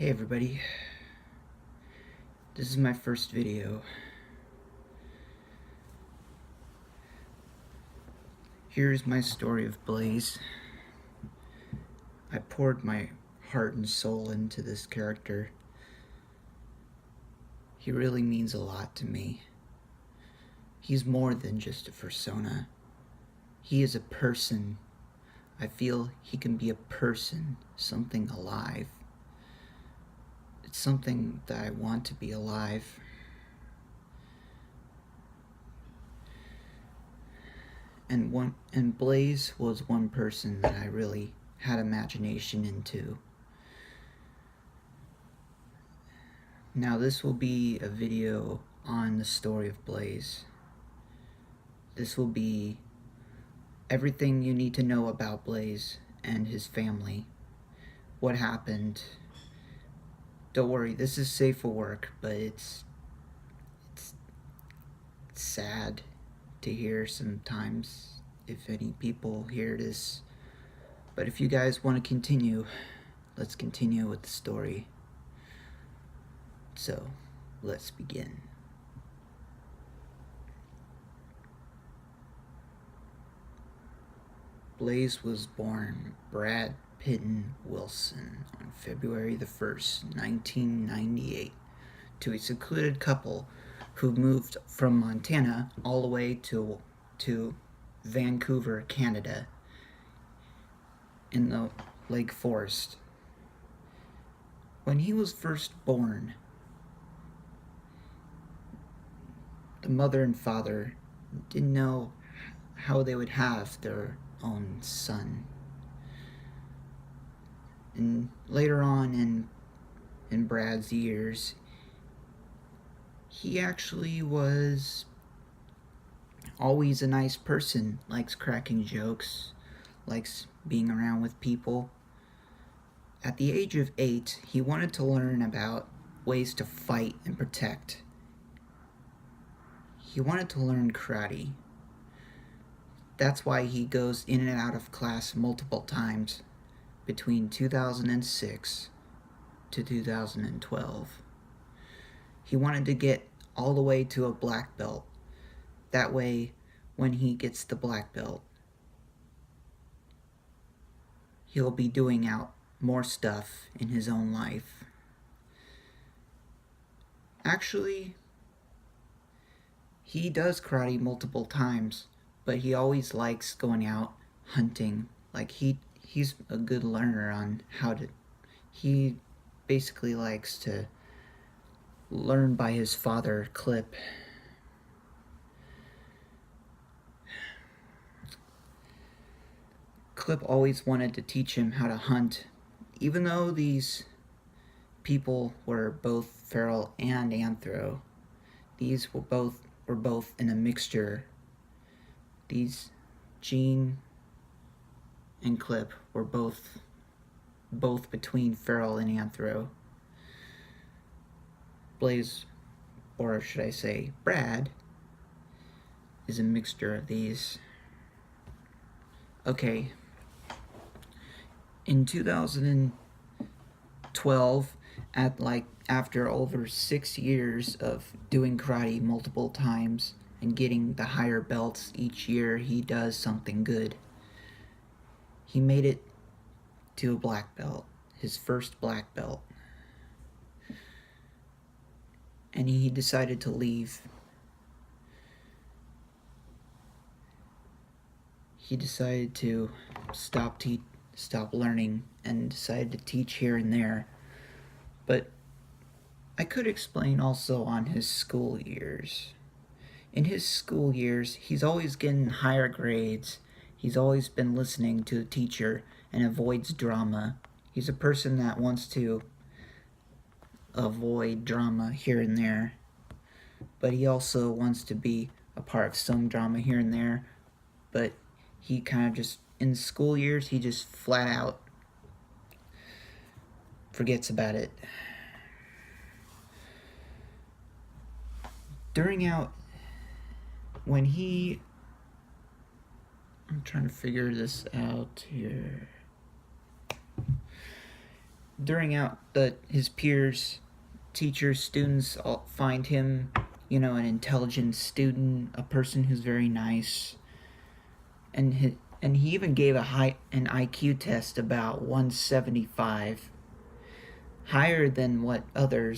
Hey everybody, this is my first video. Here's my story of Blaze. I poured my heart and soul into this character. He really means a lot to me. He's more than just a persona. He is a person. I feel he can be a person, something alive. It's something that I want to be alive. And Blaze was one person that I really had imagination into. Now this will be a video on the story of Blaze. This will be everything you need to know about Blaze and his family. What happened. Don't worry, this is safe for work, but it's sad to hear sometimes if any people hear this. But if you guys want to continue, let's continue with the story. So, let's begin. Blaze was born Brad Pitton Wilson on February the 1st, 1998, to a secluded couple who moved from Montana all the way to Vancouver, Canada, in the Lake Forest. When he was first born, the mother and father didn't know how they would have their own son. And later on in Brad's years, he actually was always a nice person, likes cracking jokes, likes being around with people. At the age of 8, he wanted to learn about ways to fight and protect. He wanted to learn karate. That's why he goes in and out of class multiple times between 2006 to 2012. He wanted to get all the way to a black belt. That way, when he gets the black belt, he'll be doing out more stuff in his own life. Actually, he does karate multiple times, but he always likes going out hunting. Like he's a good learner on how to. He basically likes to learn by his father, Clip. Clip always wanted to teach him how to hunt, even though these people were both feral and anthro. These were both in a mixture. These Gene and Clip were both between feral and anthro. Blaze, or should I say Brad, is a mixture of these. Okay. In 2012, after over 6 years of doing karate multiple times and getting the higher belts each year, he does something good. He made it to a black belt, his first black belt. And he decided to leave. He decided to stop learning and decided to teach here and there. But I could explain also on his school years. In his school years, he's always getting higher grades. He's always been listening to the teacher and avoids drama. He's a person that wants to avoid drama here and there, but he also wants to be a part of some drama here and there. But he kind of just, in school years, he just flat out forgets about it. I'm trying to figure this out here. during out the his peers, teachers, students all find him, an intelligent student, a person who's very nice, and he even gave an IQ test about 175, higher than what other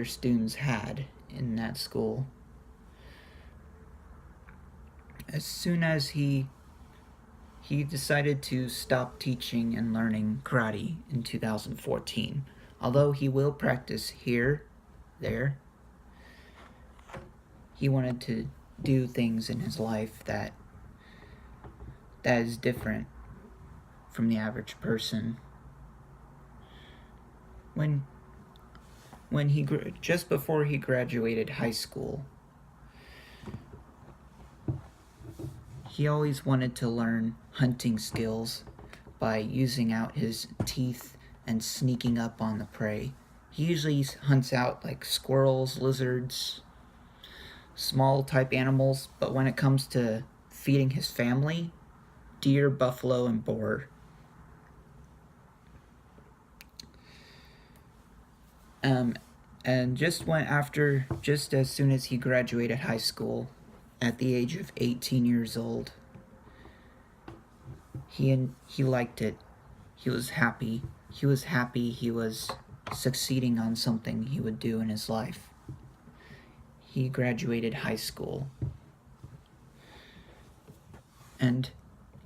students had in that school. As soon as he decided to stop teaching and learning karate in 2014. Although he will practice here, there, he wanted to do things in his life that is different from the average person. When he just before he graduated high school, he always wanted to learn hunting skills by using out his teeth and sneaking up on the prey. He usually hunts out like squirrels, lizards, small type animals, but when it comes to feeding his family, deer, buffalo, and boar. And just as soon as he graduated high school, at the age of 18 years old, he liked it. He was happy. He was succeeding on something he would do in his life. He graduated high school. And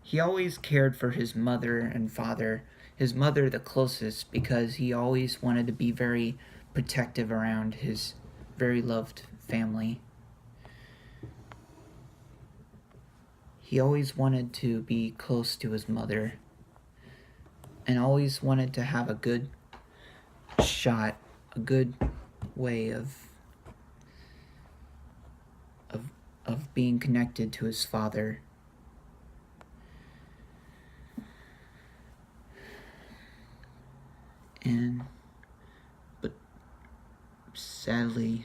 he always cared for his mother and father. His mother the closest, because he always wanted to be very protective around his very loved family. He always wanted to be close to his mother and always wanted to have a good shot, a good way of being connected to his father. But sadly,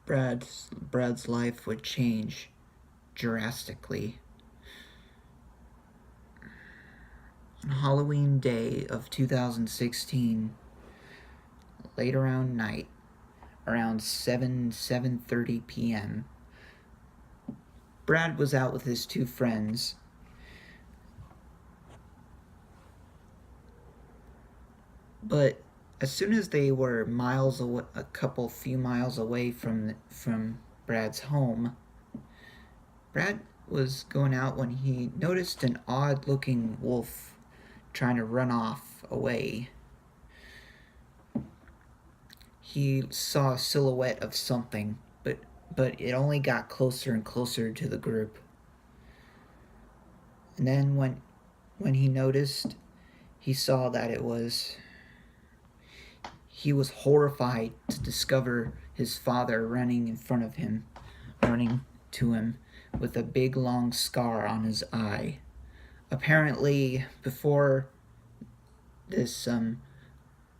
Brad's life would change drastically. On Halloween day of 2016, late around night, around 7:30 p.m., Brad was out with his two friends. But as soon as they were miles away, a few miles away from Brad's home, Brad was going out when he noticed an odd-looking wolf trying to run off away. He saw a silhouette of something, but it only got closer and closer to the group. And then when he noticed, he saw that he was horrified to discover his father running in front of him, running to him with a big long scar on his eye. Apparently, before this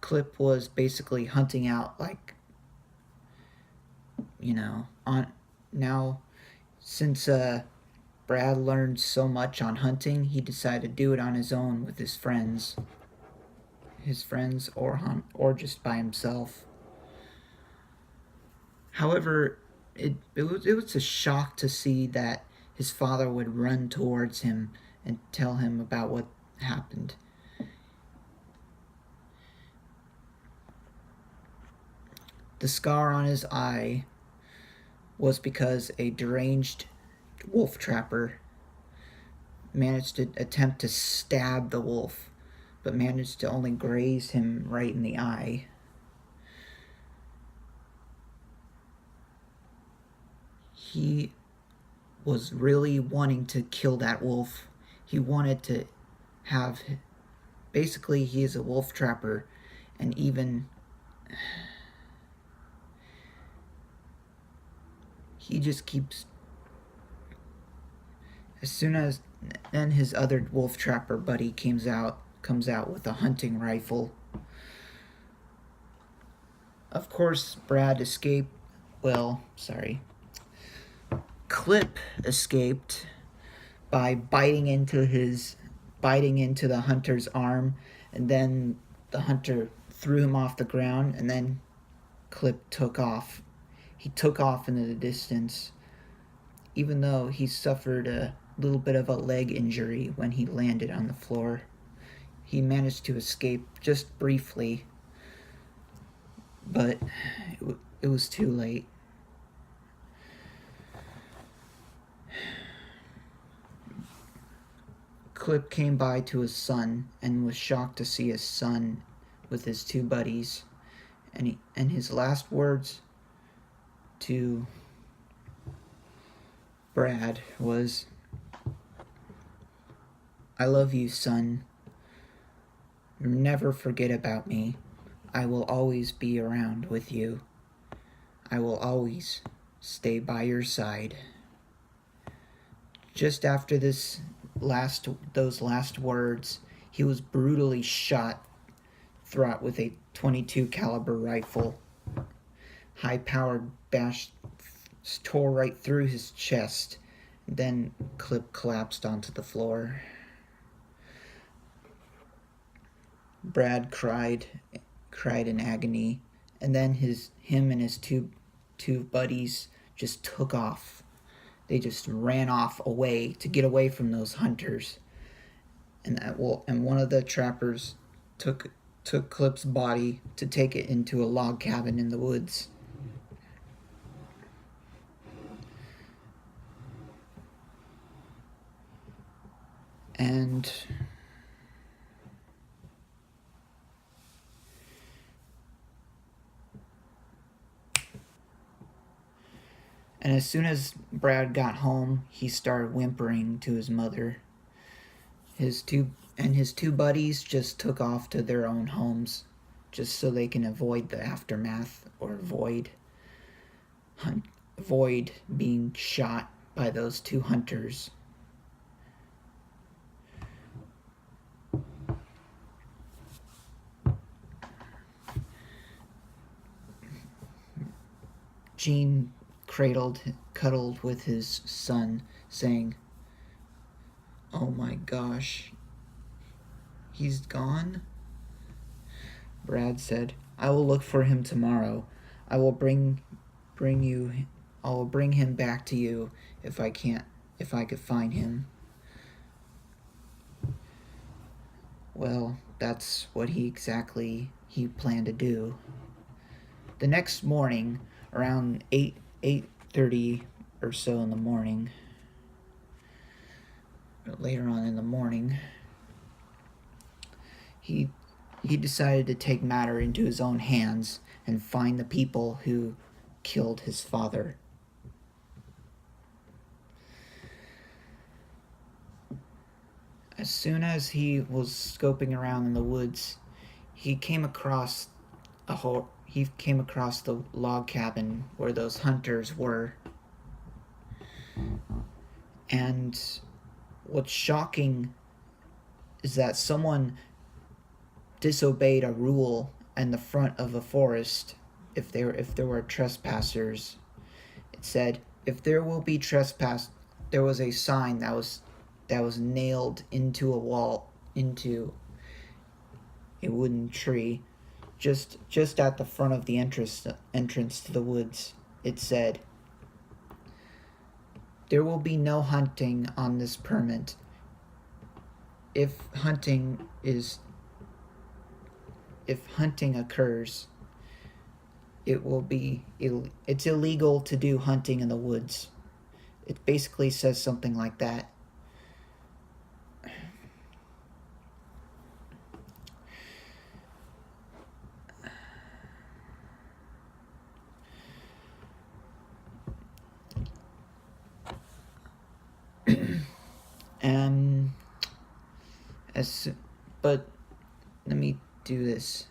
clip was basically hunting out, like, since Brad learned so much on hunting, he decided to do it on his own with his friends. Or just by himself. However, it was a shock to see that his father would run towards him and tell him about what happened. The scar on his eye was because a deranged wolf trapper managed to attempt to stab the wolf, but managed to only graze him right in the eye. He was really wanting to kill that wolf. He wanted to have... Basically, he is a wolf trapper, and even... He just keeps... As soon as... Then his other wolf trapper buddy comes out with a hunting rifle. Of course, Brad escaped. Clip escaped by biting into the hunter's arm, and then the hunter threw him off the ground, and then Clip took off. He took off into the distance, even though he suffered a little bit of a leg injury when he landed on the floor. He managed to escape just briefly, but it was too late. Clip came by to his son and was shocked to see his son with his two buddies, and his last words to Brad was, "I love you, son. Never forget about me. I will always be around with you. I will always stay by your side." Just after those last words, he was brutally shot with a .22 caliber rifle. High-powered bash tore right through his chest. Then Clip collapsed onto the floor. Brad cried in agony, and then him and his two buddies just took off. They just ran off away to get away from those hunters. And one of the trappers took Clip's body to take it into a log cabin in the woods. And as soon as Brad got home, he started whimpering to his mother. His two buddies just took off to their own homes, just so they can avoid the aftermath, or avoid being shot by those two hunters. Gene cuddled with his son, saying, "Oh my gosh, he's gone?" Brad said, "I will look for him tomorrow. I will bring him back to you if I could find him." Well, that's what he planned to do. The next morning, around 8:30 or so in the morning, later on in the morning, he decided to take matter into his own hands and find the people who killed his father. As soon as he was scoping around in the woods, he came across the log cabin where those hunters were. And what's shocking is that someone disobeyed a rule in the front of a forest. If there were trespassers, it said, "If there will be trespass," there was a sign that was nailed into a wall, into a wooden tree, just at the front of the entrance to the woods. It said, "There will be no hunting on this permit. If hunting occurs, it's illegal to do hunting in the woods." It basically says something like that. But let me do this.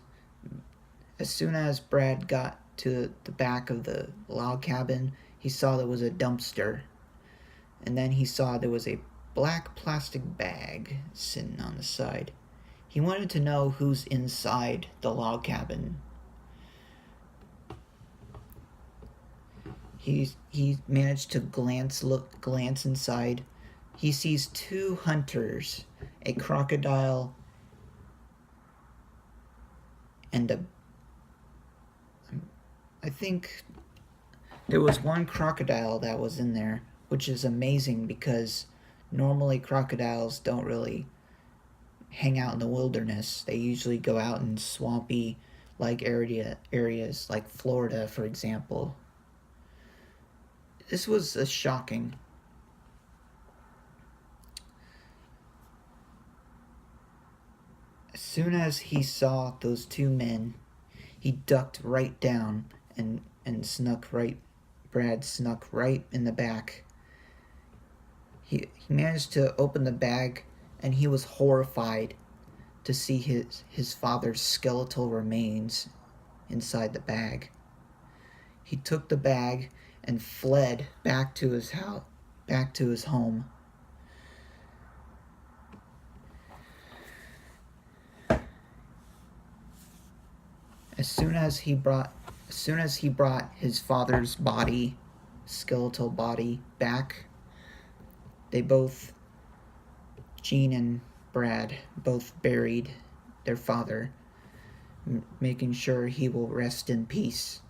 As soon as Brad got to the back of the log cabin, he saw there was a dumpster. And then he saw there was a black plastic bag sitting on the side. He wanted to know who's inside the log cabin. He managed to glance inside. He sees two hunters, a crocodile and I think there was one crocodile that was in there, which is amazing because normally crocodiles don't really hang out in the wilderness. They usually go out in swampy like areas like Florida, for example. This was shocking. As soon as he saw those two men, he ducked right down and Brad snuck right in the back. He managed to open the bag, and he was horrified to see his father's skeletal remains inside the bag. He took the bag and fled back to his house, back to his home. As soon as he brought his father's body, skeletal body, back, they both, Gene and Brad, both buried their father, making sure he will rest in peace.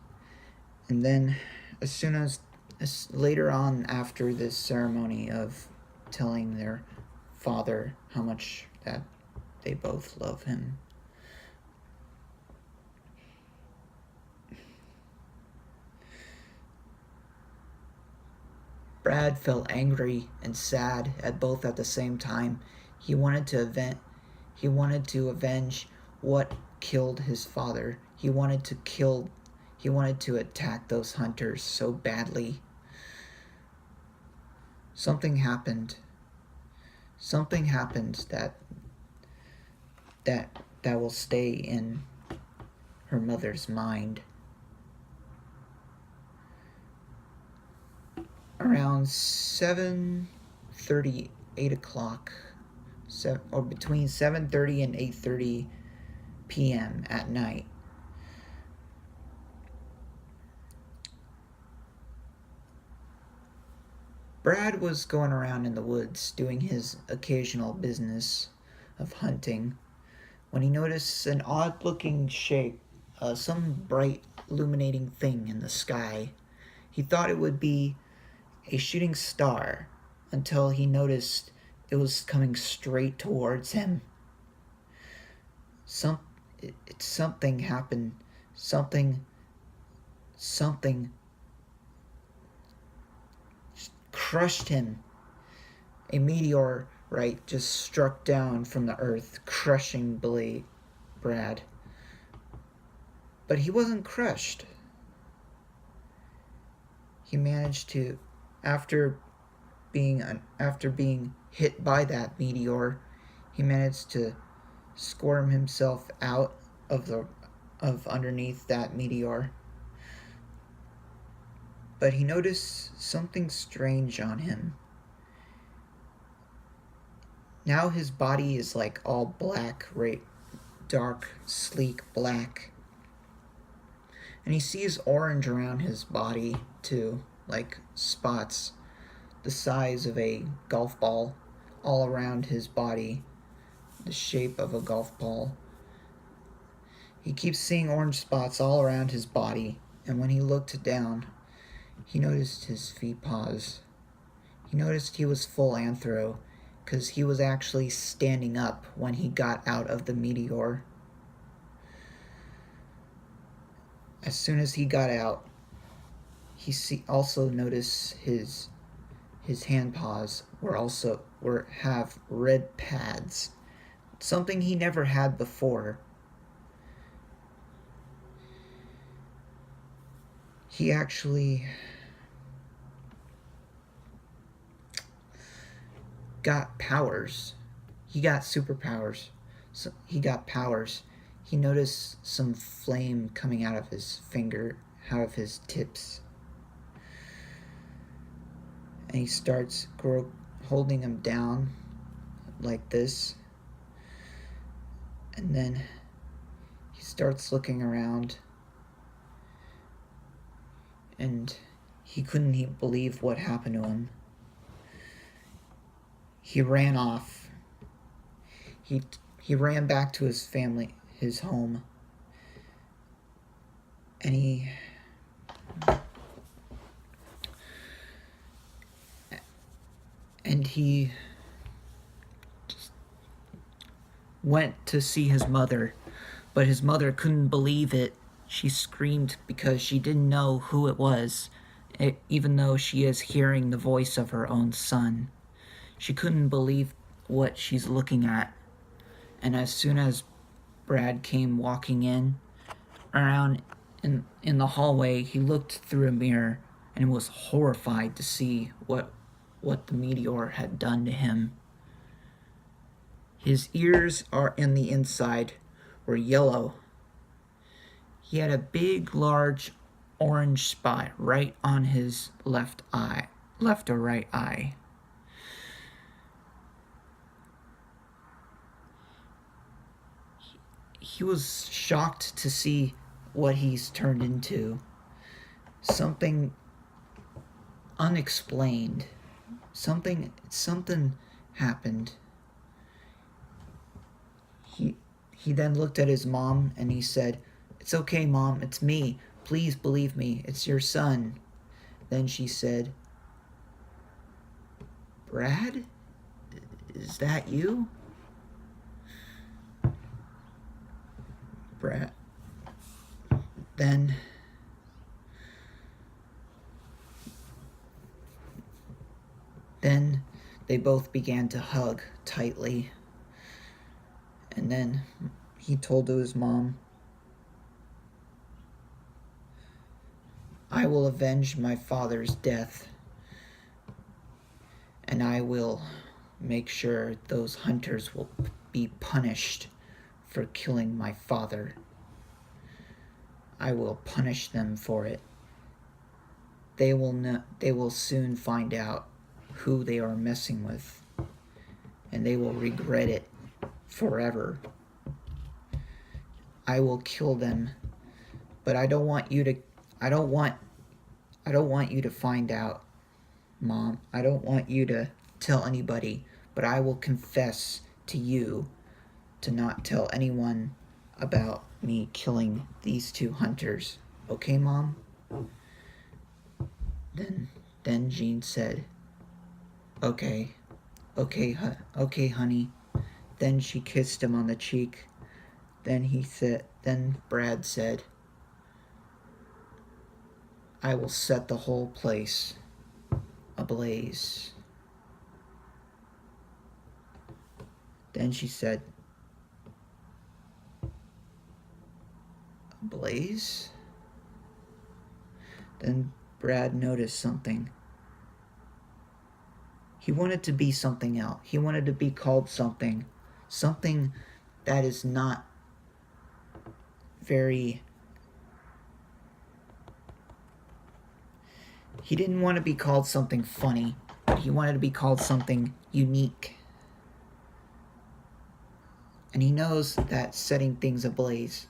And then, as later on after this ceremony of telling their father how much that they both love him, Brad felt angry and sad at the same time. He wanted to avenge what killed his father. He wanted to attack those hunters so badly. Something happened that will stay in her mother's mind. Around 7:30, 8 o'clock, or between 7:30 and 8:30 p.m. at night, Brad was going around in the woods doing his occasional business of hunting when he noticed an odd-looking shape, some bright illuminating thing in the sky. He thought it would be a shooting star until he noticed it was coming straight towards him. Something happened. Something crushed him. A meteorite just struck down from the earth, crushing Brad. But he wasn't crushed. He managed to, after being hit by that meteor, he managed to squirm himself out of underneath that meteor. But he noticed something strange on him. Now his body is like all black, right? Dark, sleek black. And he sees orange around his body too, like spots the size of a golf ball all around his body, the shape of a golf ball. He keeps seeing orange spots all around his body, and when he looked down, he noticed his feet paws. He noticed he was full anthro, because he was actually standing up when he got out of the meteor. As soon as he got out, he also noticed his hand paws have red pads, something he never had before. He actually got powers. He got superpowers. So he got powers. He noticed some flame coming out of his tips. And he starts holding him down like this. And then he starts looking around. And He couldn't believe what happened to him. He ran off. He ran back to his family, his home. And he just went to see his mother, but his mother couldn't believe it. She screamed because she didn't know who it was, even though she is hearing the voice of her own son. She couldn't believe what she's looking at. And as soon as Brad came walking around in the hallway, he looked through a mirror and was horrified to see what the meteor had done to him. His ears in the inside were yellow. He had a big, large orange spot right on his left or right eye. He was shocked to see what he's turned into. Something unexplained. Something happened. He then looked at his mom and he said, "It's okay, Mom, it's me. Please believe me, it's your son." Then she said, "Brad? Is that you?" Brad. Then they both began to hug tightly. And then he told to his mom, "I will avenge my father's death, and I will make sure those hunters will be punished for killing my father. I will punish them for it. They will soon find out who they are messing with, and they will regret it forever. I will kill them, but I don't want you to find out, Mom. I don't want you to tell anybody, but I will confess to you to not tell anyone about me killing these two hunters. Okay, Mom?" Then Jean said, Okay, honey." Then she kissed him on the cheek. Then Brad said, "I will set the whole place ablaze." Then she said, "Ablaze?" Then Brad noticed something. He wanted to be something else. He wanted to be called something that is not very... He didn't want to be called something funny, but he wanted to be called something unique. And he knows that setting things ablaze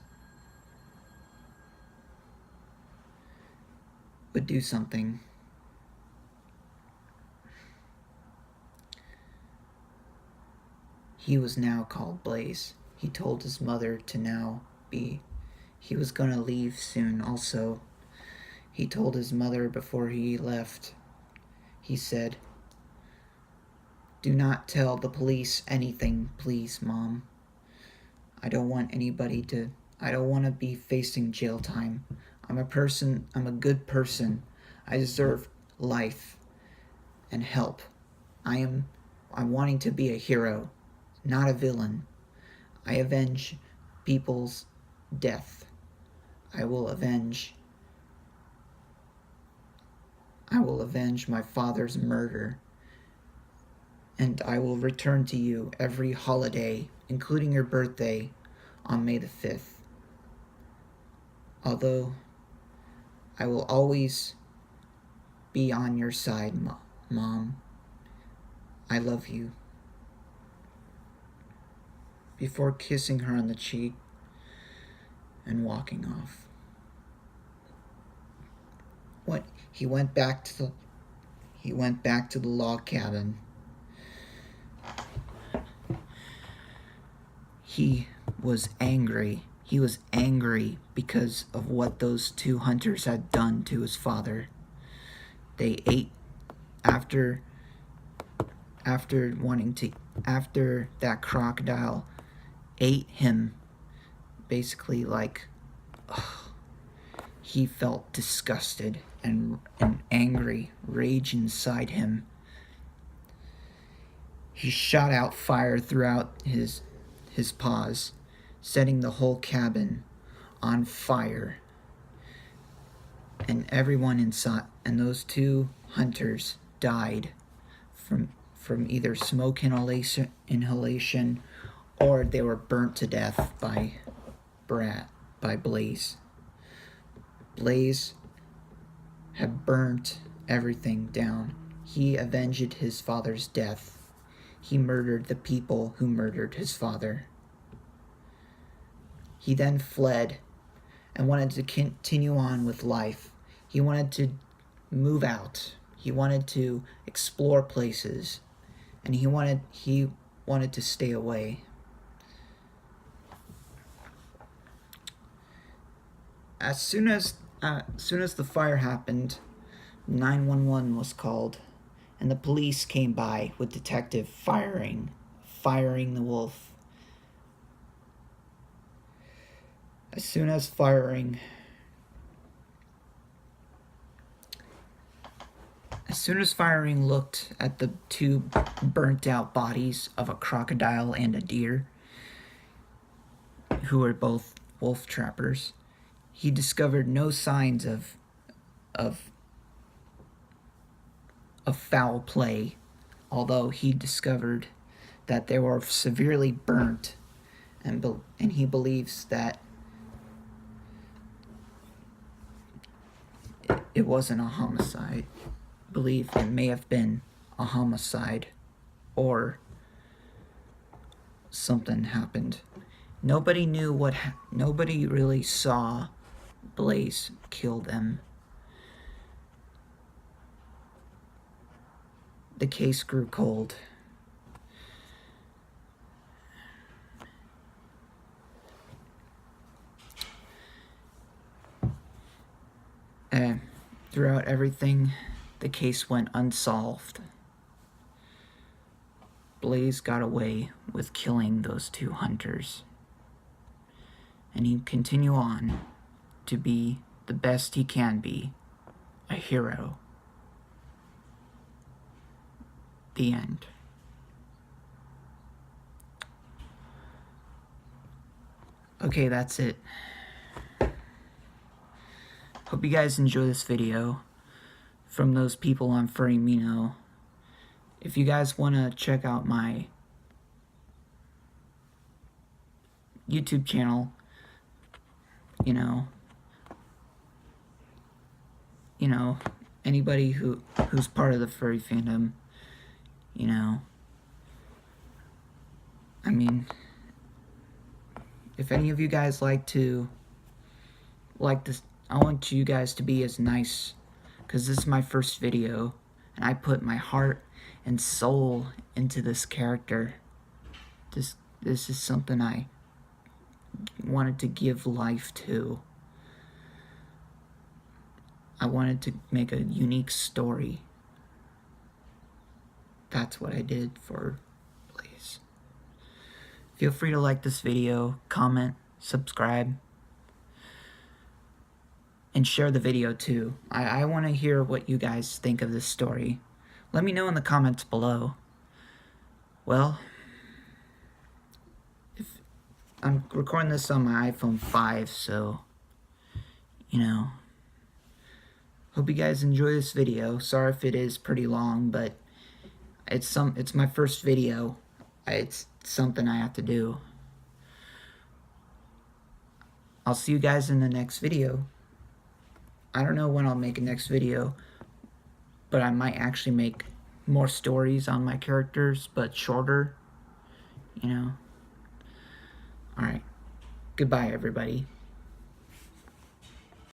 would do something. He was now called Blaze. He told his mother to now be... He was going to leave soon also. He told his mother before he left. He said, "Do not tell the police anything, please, Mom. I don't want to be facing jail time. I'm a good person. I deserve life and help. I'm wanting to be a hero, not a villain. I avenge people's death. I will avenge my father's murder. And I will return to you every holiday, including your birthday, on May the 5th. Although I will always be on your side, Mom. I love you." Before kissing her on the cheek and walking off. he went back to the log cabin. He was angry. He was angry because of what those two hunters had done to his father. They ate after that crocodile ate him, basically, like, he felt disgusted and angry, rage inside him. He shot out fire throughout his paws, setting the whole cabin on fire. And everyone inside, and those two hunters died from either smoke inhalation or they were burnt to death by Blaze. Blaze had burnt everything down. He avenged his father's death. He murdered the people who murdered his father. He then fled and wanted to continue on with life. He wanted to move out. He wanted to explore places, and he wanted to stay away. As soon as the fire happened, 911 was called, and the police came by with Detective firing the wolf. As soon as firing looked at the two burnt out bodies of a crocodile and a deer, who were both wolf trappers, he discovered no signs of foul play, although he discovered that they were severely burnt, and he believes that it wasn't a homicide. I believe it may have been a homicide, or something happened. Nobody knew nobody really saw Blaze kill them. The case grew cold. Throughout everything, the case went unsolved. Blaze got away with killing those two hunters, and he continued on to be the best he can be, a hero. The end. Okay, that's it. Hope you guys enjoy this video from those people on Furry Mino. If you guys want to check out my YouTube channel, you know, anybody who's part of the furry fandom, I mean, if any of you guys like this, I want you guys to be as nice, because this is my first video, and I put my heart and soul into this character. This is something I wanted to give life to. I wanted to make a unique story. That's what I did for Blaze. Feel free to like this video, comment, subscribe, and share the video too. I want to hear what you guys think of this story. Let me know in the comments below. Well, I'm recording this on my iPhone 5, so, hope you guys enjoy this video. Sorry if it is pretty long, but it's my first video. It's something I have to do. I'll see you guys in the next video. I don't know when I'll make a next video, but I might actually make more stories on my characters, but shorter, Alright. Goodbye, everybody.